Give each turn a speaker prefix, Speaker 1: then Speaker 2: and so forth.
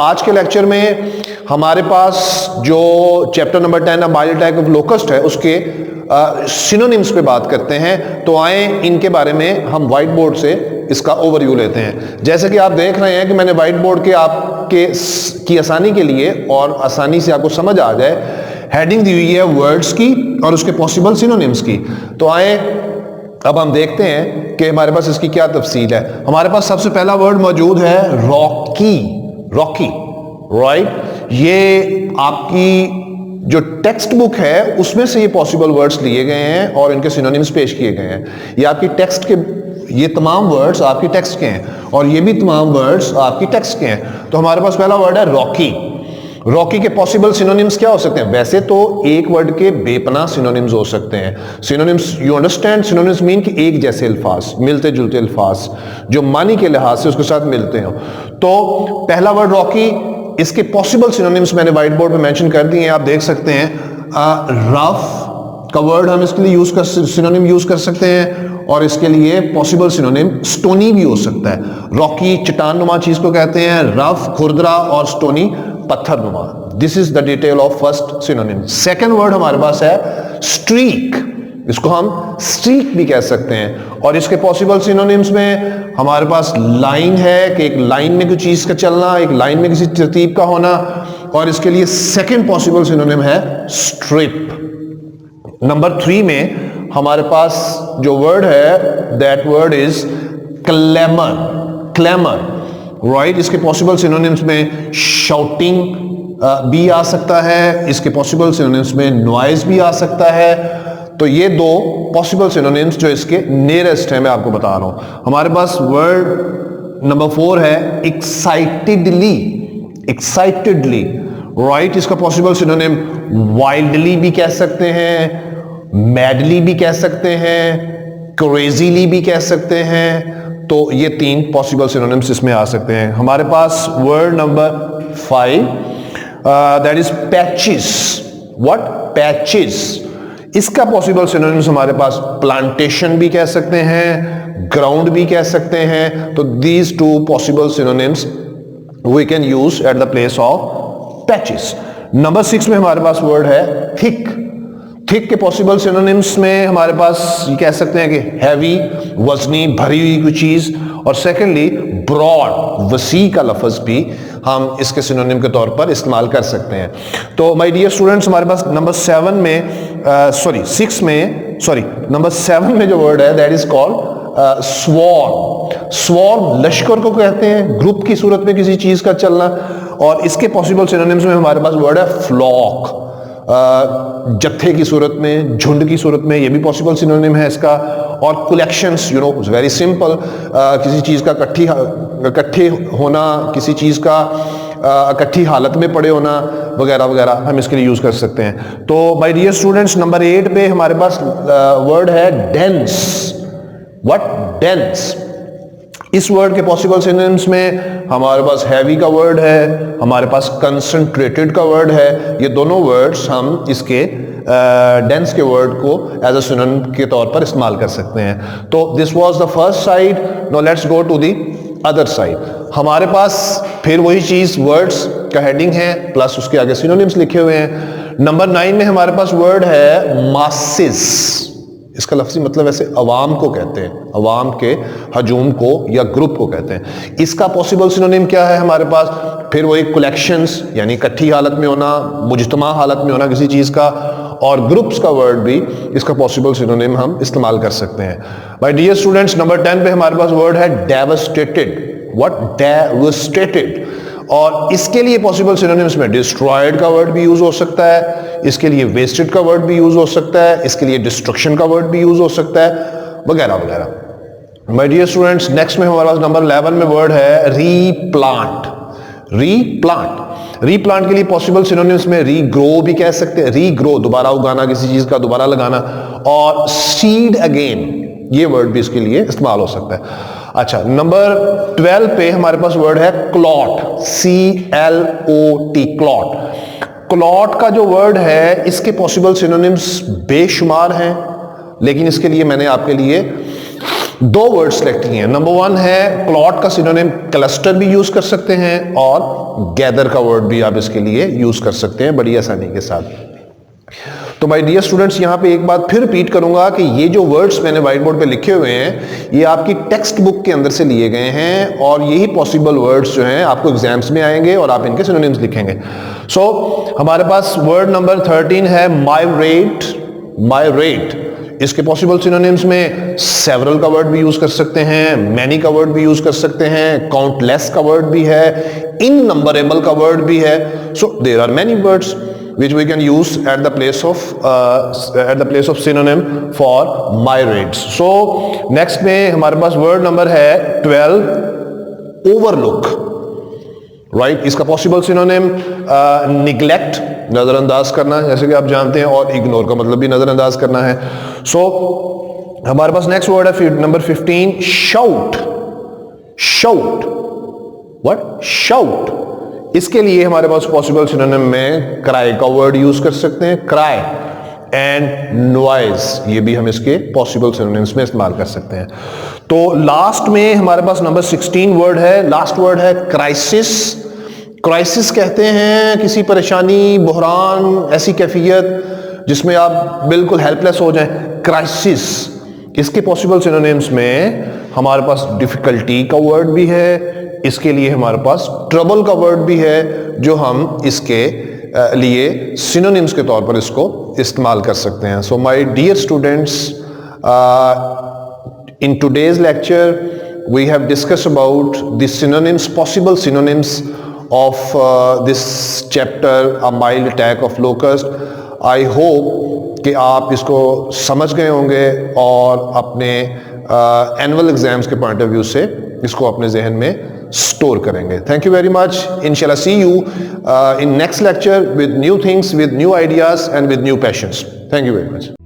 Speaker 1: आज के लेक्चर में हमारे पास जो chapter number 10 biotype of locust है उसके सिनोनिम्स पे बात करते हैं। तो आए इनके बारे में हम व्हाइट बोर्ड से इसका ओवरव्यू लेते हैं। जैसे कि आप देख रहे हैं कि मैंने व्हाइट बोर्ड के आपके की आसानी के लिए और आसानी से आपको समझ आ जाए हेडिंग दी हुई है वर्ड्स की और उसके पॉसिबल सिनोनिम्स की। तो आए अब हम देखते हैं कि हमारे पास इसकी क्या तफसील है। हमारे पास सबसे पहला वर्ड मौजूद है रॉकी। Rocky, right. ये आपकी जो टेक्स्ट बुक है उसमें से ये पॉसिबल वर्ड्स लिए गए हैं और इनके सिनोनिम्स पेश किए गए हैं। ये आपकी टेक्स्ट के, ये तमाम वर्ड्स आपकी टेक्स्ट के हैं और ये भी तमाम वर्ड्स आपकी टेक्स्ट के हैं। तो हमारे पास पहला वर्ड है रॉकी। रॉकी के पॉसिबल सिनोनिम्स क्या हो सकते हैं? वैसे तो एक वर्ड के बेपनाह सिनोनिम्स हो सकते हैं। Synonyms, you understand, synonyms mean कि एक जैसे अल्फाज, मिलते जुलते अल्फाज जो मानी के लिहाज से उसके साथ मिलते हो। तो पहला वर्ड रॉकी, इसके पॉसिबल सिनोनिम्स मैंने व्हाइट बोर्ड पे मेंशन कर दिए हैं, आप देख सकते हैं। रफ का वर्ड हम इसके लिए सिनोनिम यूज कर सकते हैं और इसके लिए पॉसिबल सिनोनिम स्टोनी भी हो सकता है। रॉकी चट्टान नुमा चीज को कहते हैं, रफ खुरदरा और स्टोनी पत्थर नुमा। This is the detail of first synonym. Second word हमारे पास है स्ट्रीक। इसको हम स्ट्रीक भी कह सकते हैं और इसके पॉसिबल सिनोनिम्स में हमारे पास लाइन है कि एक लाइन में कोई चीज का चलना, एक लाइन में किसी तरतीब का होना, और इसके लिए सेकेंड पॉसिबल सिनोनिम है स्ट्रिप। नंबर 3 में हमारे पास जो वर्ड है that word is claimer. Claimer, right. इसके पॉसिबल सिनोनिम्स में शाउटिंग भी आ सकता है, इसके पॉसिबल सिनोनिम्स में नॉइज भी आ सकता है। तो ये दो पॉसिबल सिनोनिम्स जो इसके नियरेस्ट है मैं आपको बता रहा हूं। हमारे पास वर्ड नंबर 4 है एक्साइटेडली। Excitedly, right. इसका पॉसिबल सिनोनिम वाइल्डली भी कह सकते हैं, मैडली भी कह सकते हैं, क्रेजीली भी कह सकते हैं। तो ये 3 पॉसिबल सिनोनिम्स इसमें आ सकते हैं। हमारे पास word number 5 that is patches. What? Patches. इसका पॉसिबल सिनोनिम्स हमारे पास प्लांटेशन भी कह सकते हैं, ग्राउंड भी कह सकते हैं। तो these 2 possible synonyms we can use at the place of patches. Number 6 में हमारे पास वर्ड है थिक। थिक के पॉसिबल सिनोनिम्स में हमारे पास ये कह सकते हैं कि हैवी, वजनी, भरी हुई कोई चीज, और सेकेंडली ब्रॉड, वसी का लफ्ज भी हम इसके सिनोनिम के तौर पर इस्तेमाल कर सकते हैं। तो माय डियर स्टूडेंट्स, हमारे पास नंबर 7 में जो वर्ड है that is called swarm. Swarm लश्कर को कहते हैं, ग्रुप की सूरत में किसी चीज का चलना, और इसके पॉसिबल सिनोनिम्स में हमारे पास वर्ड है फ्लॉक। जत्थे की सूरत में, झुंड की सूरत में, ये भी पॉसिबल सिनोनिम है इसका। और collections, you know, very simple, किसी चीज का इकट्ठे होना, किसी चीज का इकट्ठी हालत में पड़े होना वगैरह वगैरह हम इसके लिए यूज कर सकते हैं। तो माय डियर स्टूडेंट्स, नंबर 8 पे हमारे पास वर्ड है डेंस। व्हाट? डेंस। इस वर्ड के पॉसिबल सिनोनिम्स में हमारे पास हैवी का वर्ड है, हमारे पास कंसंट्रेटेड का वर्ड है। ये दोनों वर्ड्स हम इसके डेंस के वर्ड को एज अ सिनोनिम के तौर पर इस्तेमाल कर सकते हैं। तो this was the first side. Now let's go to the other side. हमारे पास फिर वही चीज, वर्ड्स का हेडिंग है प्लस उसके आगे सिनोनिम्स लिखे हुए हैं। नंबर 9 में हमारे पास वर्ड है मासेस। इसका लफ्ज़ी मतलब वैसे अवाम को कहते हैं, अवाम के हजूम को या ग्रुप को कहते हैं। इसका पॉसिबल सिनोनिम क्या है हमारे पास? फिर वही कलेक्शंस, यानी इकट्ठी हालत में होना, मुजतमा हालत में होना किसी चीज का, और ग्रुप्स का वर्ड भी इसका पॉसिबल सिनोनिम हम इस्तेमाल कर सकते हैं। माय डियर स्टूडेंट्स, नंबर 10 पे हमारे पास वर्ड है डेवास्टेटेड। व्हाट? डेवास्टेटेड। और इसके लिए पॉसिबल सिनोनिम्स में डिस्ट्रॉयड का वर्ड भी यूज हो सकता है, इसके लिए वेस्टेड का वर्ड भी यूज हो सकता है, इसके लिए डिस्ट्रक्शन का वर्ड भी यूज हो सकता है, वगैरह वगैरह। माय डियर स्टूडेंट्स, नेक्स्ट में हमारे पास नंबर 11 में वर्ड है रीप्लांट। रीप्लांट। रीप्लांट के लिए पॉसिबल सिनोनिम्स में रीग्रो भी कह सकते हैं, रीग्रो दोबारा उगाना, किसी चीज का दोबारा लगाना, और सीड अगेन, ये वर्ड भी इसके लिए इस्तेमाल हो सकता है। अच्छा, नंबर 12 पे हमारे पास वर्ड है क्लॉट। CLOT, clot. क्लॉट का जो वर्ड है इसके पॉसिबल सिनोनिम्स बेशुमार हैं, लेकिन इसके लिए मैंने आपके लिए दो वर्ड सेलेक्ट किए हैं। नंबर 1 है क्लॉट का सिनोनिम क्लस्टर भी यूज कर सकते हैं और गैदर का वर्ड भी आप इसके लिए यूज कर सकते हैं बड़ी आसानी के साथ। तो माय डियर स्टूडेंट्स, यहां पे एक बात फिर रिपीट करूंगा कि ये जो वर्ड्स मैंने व्हाइट बोर्ड पे लिखे हुए हैं ये आपकी टेक्स्ट बुक के अंदर से लिए गए हैं और यही पॉसिबल वर्ड्स जो हैं आपको एग्जाम्स में आएंगे और आप इनके सिनोनिम्स लिखेंगे। सो हमारे पास वर्ड नंबर 13 है माइग्रेट। माइग्रेट, इसके पॉसिबल सिनोनिम्स में सेवरल का वर्ड भी यूज कर सकते हैं, मैनी का वर्ड भी यूज कर सकते हैं, काउंटलेस का वर्ड भी है, इननंबरेबल का वर्ड भी है। So there are many words which we can use at the place of synonym for migrates. So next में हमारे पास वर्ड नंबर है 12 overlook, right? इसका पॉसिबल सिनोनिम निग्लेक्ट, नजरअंदाज करना, जैसे कि आप जानते हैं, और इग्नोर का मतलब भी नजरअंदाज करना है। सो हमारे पास नेक्स्ट वर्ड है number 15 shout. Shout, what? Shout. इसके लिए हमारे पास पॉसिबल सिनोनिम में क्राई का वर्ड यूज कर सकते हैं, क्राई एंड नॉइज, ये भी हम इसके पॉसिबल सिनोनिम्स में इस्तेमाल कर सकते हैं। तो लास्ट में हमारे पास नंबर 16 वर्ड है, लास्ट वर्ड है क्राइसिस। क्राइसिस कहते हैं किसी परेशानी, बहरान, ऐसी कैफियत जिसमें आप बिल्कुल हेल्पलेस हो जाएं, क्राइसिस। इसके पॉसिबल सिनोनिम्स में हमारे पास डिफिकल्टी का वर्ड भी है, इसके लिए हमारे पास ट्रबल का वर्ड भी है जो हम इसके लिए सिनोनिम्स के तौर पर इसको इस्तेमाल कर सकते हैं। So my dear students, in today's lecture we have discuss about the synonyms, possible synonyms of this chapter a mild attack of locust. I hope कि आप इसको समझ गए होंगे और अपने एनुअल एग्जाम्स के पॉइंट ऑफ व्यू से इसको अपने जहन में स्टोर करेंगे। Thank you very much. इंशाल्लाह see you in next lecture with new things, with new ideas and with new passions. Thank you very much.